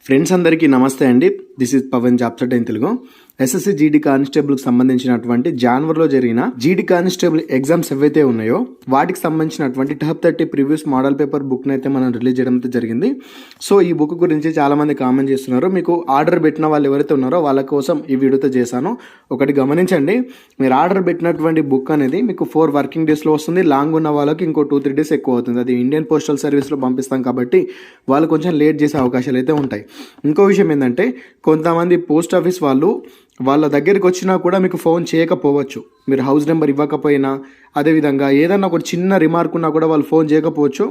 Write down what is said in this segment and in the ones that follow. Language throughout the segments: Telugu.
ఫ్రెండ్స్ అందరికీ నమస్తే అండి. This is Pavan job set in Telugu. SSC GD కానిస్టేబుల్కి సంబంధించినటువంటి జనవరిలో జరిగిన జీడీ కానిస్టేబుల్ ఎగ్జామ్స్ ఏవైతే ఉన్నాయో వాటికి సంబంధించినటువంటి టాప్ 30 ప్రీవియస్ మోడల్ పేపర్ బుక్ని అయితే మనం రిలీజ్ చేయడం అయితే జరిగింది. సో ఈ బుక్ గురించి చాలామంది కామెంట్ చేస్తున్నారు. మీకు ఆర్డర్ పెట్టిన వాళ్ళు ఎవరైతే ఉన్నారో వాళ్ళ కోసం ఈ వీడియోతో చేశాను. ఒకటి గమనించండి, మీరు ఆర్డర్ పెట్టినటువంటి బుక్ అనేది మీకు 4 వర్కింగ్ డేస్లో వస్తుంది. లాంగ్ ఉన్న వాళ్ళకి ఇంకో 2-3 డేస్ ఎక్కువ అవుతుంది. అది ఇండియన్ పోస్టల్ సర్వీస్లో పంపిస్తాం కాబట్టి వాళ్ళు కొంచెం లేట్ చేసే అవకాశాలు అయితే ఉంటాయి. ఇంకో విషయం ఏంటంటే, కొంతమంది పోస్ట్ ఆఫీస్ వాళ్ళు వాళ్ళ దగ్గరికి వచ్చినా కూడా మీకు ఫోన్ చేయకపోవచ్చు. మీరు హౌస్ నెంబర్ ఇవ్వకపోయినా, అదేవిధంగా ఏదన్నా ఒక చిన్న రిమార్క్ ఉన్నా కూడా వాళ్ళు ఫోన్ చేయకపోవచ్చు.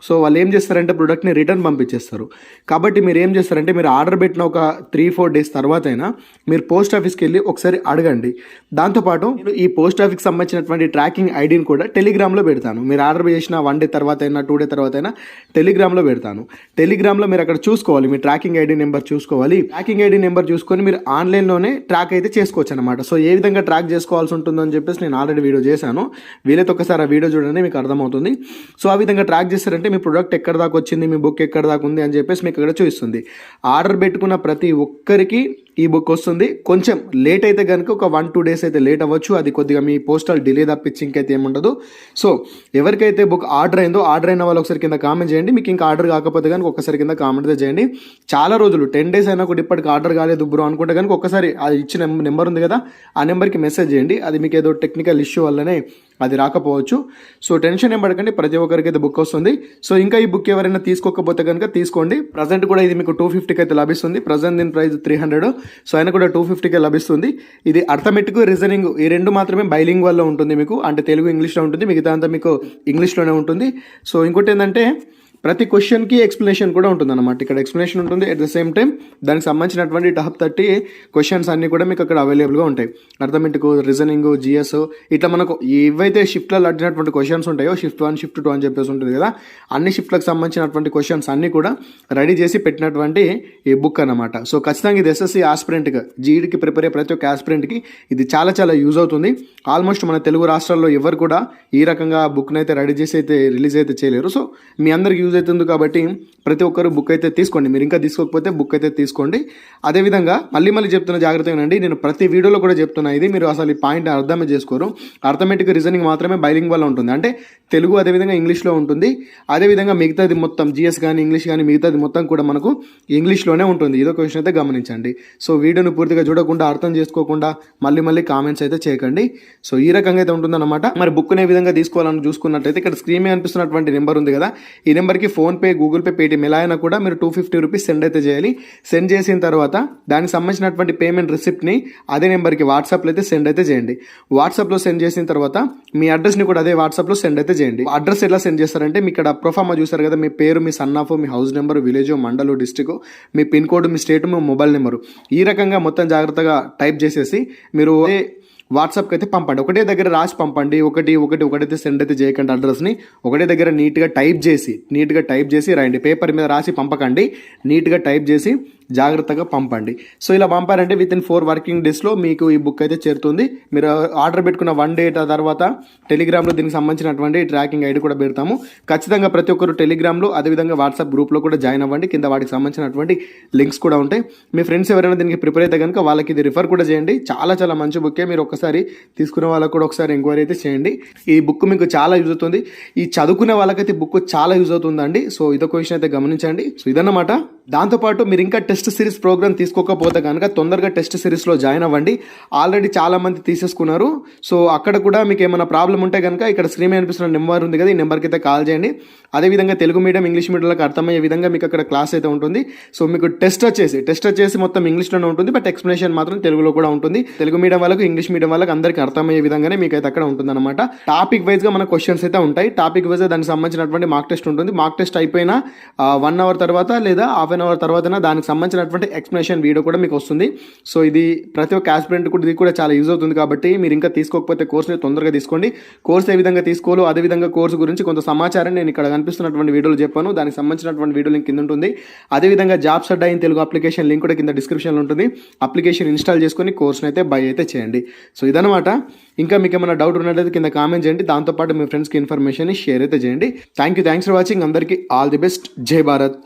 సో వాళ్ళు ఏం చేస్తారంటే ప్రోడక్ట్ని రిటర్న్ పంపించేస్తారు. కాబట్టి మీరు ఏం చేస్తారంటే, మీరు ఆర్డర్ పెట్టిన ఒక 3-4 డేస్ తర్వాత అయినా మీరు పోస్ట్ ఆఫీస్కి వెళ్ళి ఒకసారి అడగండి. దాంతోపాటు ఈ పోస్ట్ ఆఫీస్కి సంబంధించినటువంటి ట్రాకింగ్ ఐడిని కూడా టెలిగ్రామ్లో పెడతాను. మీరు ఆర్డర్ చేసిన 1 డే తర్వాత అయినా 2 డే తర్వాత అయినా టెలిగ్రామ్లో పెడతాను. టెలిగ్రామ్లో మీరు అక్కడ చూసుకోవాలి, మీ ట్రాకింగ్ ఐడి నెంబర్ చూసుకోవాలి. ట్రాకింగ్ ఐడి నెంబర్ చూసుకొని మీరు ఆన్లైన్లోనే ట్రాక్ అయితే చేసుకోవచ్చు అనమాట. సో ఏ విధంగా ట్రాక్ చేసుకోవాల్సి ఉంటుందని చెప్పేసి నేను ఆల్రెడీ వీడియో చేశాను. వీలైతే ఒకసారి ఆ వీడియో చూడండి, మీకు అర్థమవుతుంది. సో ఆ విధంగా ట్రాక్ చేస్తారంటే మీ ప్రొడక్ట్ ఎక్కడ దాకా వచ్చింది, మీ బుక్ ఎక్కడ దాకా ఉంది అని చెప్పేసి మీకు ఇక్కడ చూపిస్తుంది. ఆర్డర్ పెట్టుకున్న ప్రతి ఒక్కరికి ఈ బుక్ వస్తుంది. కొంచెం లేట్ అయితే కనుక ఒక 1-2 డేస్ అయితే లేట్ అవ్వచ్చు. అది కొద్దిగా మీ పోస్టల్ డిలే తప్పించి ఇంకైతే ఏముండదు. సో ఎవరికైతే బుక్ ఆర్డర్ అయిందో, ఆర్డర్ అయిన వాళ్ళు ఒకసారి కింద కామెంట్ చేయండి. మీకు ఇంకా ఆర్డర్ కాకపోతే కనుక ఒకసారి కింద కామెంట్ అయితే చేయండి. చాలా రోజులు 10 డేస్ అయినా కూడా ఇప్పటికి ఆర్డర్ కాలేదు బ్రో అనుకుంటే కనుక ఒకసారి అది ఇచ్చిన నెంబర్ ఉంది కదా, ఆ నెంబర్కి మెసేజ్ చేయండి. అది మీకు ఏదో టెక్నికల్ ఇష్యూ వల్లనే అది రాకపోవచ్చు. సో టెన్షన్ ఏం పడకండి, ప్రతి ఒక్కరికి అయితే బుక్ వస్తుంది. సో ఇంకా ఈ బుక్ ఎవరైనా తీసుకోకపోతే కనుక తీసుకోండి. ప్రజెంట్ కూడా ఇది మీకు 250కి అయితే లభిస్తుంది. ప్రజెంట్ దీని ప్రైస్ 300. సో అయినా కూడా 250కే లభిస్తుంది. ఇది అర్థమెటిక్, రీజనింగ్ ఈ రెండు మాత్రమే బైలింగ్వల్లో ఉంటుంది మీకు, అంటే తెలుగు ఇంగ్లీష్లో ఉంటుంది, మిగతా అంతా మీకు ఇంగ్లీష్లోనే ఉంటుంది. సో ఇంకోటి ఏంటంటే, ప్రతి క్వశ్చన్కి ఎక్స్ప్లెనేషన్ కూడా ఉంటుంది అనమాట. ఇక్కడ ఎక్స్ప్లెనేషన్ ఉంటుంది, అట్ ద సేమ్ టైం దానికి సంబంధించినటువంటి టాప్ 30 క్వశ్చన్స్ అన్నీ కూడా మీకు అక్కడ అవైలబుల్గా ఉంటాయి. అర్థమెటిక్, రీజనింగ్, జిఎస్ ఇట్లా మనకు ఏవైతే షిఫ్ట్లలో అడిగినటువంటి క్వశ్చన్స్ ఉంటాయో, షిఫ్ట్ 1, షిఫ్ట్ 2 అని చెప్పేసి ఉంటుంది కదా, అన్ని షిఫ్ట్లకు సంబంధించినటువంటి క్వశ్చన్స్ అన్నీ కూడా రెడీ చేసి పెట్టినటువంటి ఈ బుక్ అనమాట. సో ఖచ్చితంగా ఇది ఎస్ఎస్సి ఆస్పిరెంట్గా, జీడీకి ప్రిపేర్ అయ్యే ప్రతి ఒక్క ఆస్పిరెంట్కి ఇది చాలా చాలా యూజ్ అవుతుంది. ఆల్మోస్ట్ మన తెలుగు రాష్ట్రాల్లో ఎవరు కూడా ఈ రకంగా బుక్ని అయితే రెడీ చేసి అయితే రిలీజ్ అయితే చేయలేరు. సో మీ అందరికి యూజ్ అవుతుంది కాబట్టి ప్రతి ఒక్కరు బుక్ అయితే తీసుకోండి. మీరు ఇంకా తీసుకోకపోతే బుక్ అయితే తీసుకోండి. అదేవిధంగా మళ్ళీ చెప్తున్న జాగ్రత్తగా అండి, నేను ప్రతి వీడియోలో కూడా చెప్తున్నా, ఇది మీరు అసలు ఈ పాయింట్ అర్థమే చేసుకోరు. అర్థమెటిక్, రీజనింగ్ మాత్రమే బైలింగ్ వల్ల ఉంటుంది, అంటే తెలుగు అదేవిధంగా ఇంగ్లీష్లో ఉంటుంది. అదేవిధంగా మిగతాది మొత్తం జిఎస్ కానీ ఇంగ్లీష్ కానీ మిగతాది మొత్తం కూడా మనకు ఇంగ్లీష్లోనే ఉంటుంది. ఇదొక విషయం అయితే గమనించండి. సో వీడియోను పూర్తిగా చూడకుండా, అర్థం చేసుకోకుండా మళ్ళీ కామెంట్స్ అయితే చేయకండి. సో ఈ రకంగా అయితే ఉంటుందన్నమాట. మరి బుక్ని ఏ విధంగా తీసుకోవాలని చూసుకున్నట్టయితే, ఇక్కడ స్క్రీన్ మీద అనిపిస్తున్నటువంటి నెంబర్ ఉంది కదా, ఈ నెంబర్కి ఫోన్పే, గూగుల్ పే, పేటీఎం ఎలా అయినా కూడా మీరు 250 రూపీస్ సెండ్ అయితే చేయాలి. సెండ్ చేసిన తర్వాత దానికి సంబంధించినటువంటి పేమెంట్ రిసిప్ట్ని అదే నెంబర్కి వాట్సాప్లో అయితే సెండ్ అయితే చేయండి. వాట్సాప్లో సెండ్ చేసిన తర్వాత మీ అడ్రస్ని కూడా అదే వాట్సాప్లో సెండ్ అయితే చేయండి. అడ్రస్ ఎలా సెండ్ చేస్తారంటే, మీ ఇక్కడ ప్రొఫార్మా చూసారు కదా, మీ పేరు, మీ సన్ ఆఫ్, మీ హౌస్ నెంబర్, విలేజ్, మండలు, డిస్టిక్, మీ పిన్ కోడ్, మీ స్టేట్, మీ మొబైల్ నెంబరు, ఈ రకంగా మొత్తం జాగ్రత్తగా టైప్ చేసేసి మీరు వాట్సాప్కి అయితే పంపండి. ఒకటే దగ్గర రాసి పంపండి. ఒకటైతే సెండ్ అయితే చేయకండి. అడ్రస్ని ఒకటే దగ్గర నీట్గా టైప్ చేసి రాయండి. పేపర్ మీద రాసి పంపకండి, నీట్గా టైప్ చేసి జాగ్రత్తగా పంపండి. సో ఇలా పంపారంటే విత్ ఇన్ 4 వర్కింగ్ డేస్లో మీకు ఈ బుక్ అయితే చేరుతుంది. మీరు ఆర్డర్ పెట్టుకున్న 1 డే తర్వాత టెలిగ్రామ్లో దీనికి సంబంధించినటువంటి ట్రాకింగ్ ఐడి కూడా పెడతాము. ఖచ్చితంగా ప్రతి ఒక్కరు టెలిగ్రామ్లో, అదేవిధంగా వాట్సాప్ గ్రూప్లో కూడా జాయిన్ అవ్వండి. కింద వాటికి సంబంధించినటువంటి లింక్స్ కూడా ఉంటాయి. మీ ఫ్రెండ్స్ ఎవరైనా దీనికి ప్రిపేర్ అయితే కనుక వాళ్ళకి ఇది రిఫర్ కూడా చేయండి. చాలా మంచి బుక్కే. మీరు ఒకసారి తీసుకునే వాళ్ళకు కూడా ఒకసారి ఎంక్వైరీ అయితే చేయండి. ఈ బుక్ మీకు చాలా యూజ్ అవుతుంది. ఈ చదువుకునే వాళ్ళకైతే బుక్ చాలా యూజ్ అవుతుందండి. సో ఇదొక విషయం అయితే గమనించండి. సో ఇదన్నమాట. దాంతోపాటు మీరు ఇంకా టెస్ట్ సిరీస్ ప్రోగ్రామ్ తీసుకోకపోతే కనుక తొందరగా టెస్ట్ సిరీస్లో జాయిన్ అవ్వండి. ఆల్రెడీ చాలామంది తీసేసుకున్నారు. సో అక్కడ కూడా మీకు ఏమైనా ప్రాబ్లం ఉంటే కనుక ఇక్కడ స్క్రీన్ మీద అనిపిస్తున్న నెంబర్ ఉంది కదా, ఈ నెంబర్కి అయితే కాల్ చేయండి. అదేవిధంగా తెలుగు మీడియం, ఇంగ్లీష్ మీడియంలకు అర్థమయ్యే విధంగా మీకు అక్కడ క్లాస్ అయితే ఉంటుంది. సో మీకు టెస్ట్ వచ్చేసి మొత్తం ఇంగ్లీష్లోనే ఉంటుంది, బట్ ఎక్స్ప్లెనేషన్ మాత్రం తెలుగులో కూడా ఉంటుంది. తెలుగు మీడియం వాళ్ళకు, ఇంగ్లీష్ మీడియం వాళ్ళకి అందరికీ అర్థమయ్యే విధంగానే మీకు అయితే అక్కడ ఉంటుంది అనమాట. టాపిక్ వైజ్గా మన క్వశ్చన్స్ అయితే ఉంటాయి. టాపిక్ వైజ్గా దానికి సంబంధించినటువంటి మార్క్ టెస్ట్ ఉంటుంది. మార్క్ టెస్ట్ అయిపోయినా 1 అవర్ తర్వాత లేదా హాఫ్ అన్ అవర్ తర్వాత దానికి సంబంధించినటువంటి ఎక్స్ప్లెనేషన్ వీడియో కూడా మీకు వస్తుంది. సో ఇది ప్రతి ఒక్క ఆస్పిరెంట్ కూడా ఇది కూడా చాలా యూజ్ అవుతుంది. కాబట్టి మీరు ఇంకా తీసుకోకపోతే కోర్సుని తొందరగా తీసుకోండి. కోర్స్ ఏ విధంగా తీసుకోవాలో, అదేవిధంగా కోర్సు గురించి కొంత సమాచారం నేను ఇక్కడ కనిపిస్తున్నటువంటి వీడియోలో చెప్పాను. దానికి సంబంధించినటువంటి వీడియో లింక్ కింద ఉంటుంది. అదేవిధంగా jobs Adda in Telugu application link కూడా కింద డిస్క్రిప్షన్లో ఉంటుంది. అప్లికేషన్ ఇన్స్టాల్ చేసుకొని కోర్సుని అయితే బై అయితే చేయండి. సో ఇదనమాట. ఇంకా మీకు ఏమైనా డౌట్ ఉన్నట్లయితే కింద కామెంట్ చేయండి. దాంతోపాటు మీ ఫ్రెండ్స్కి ఇన్ఫర్మేషన్ షేర్ అయితే చేయండి. Thanks for watching. అందరికీ ఆల్ ది బెస్ట్. జై భారత్.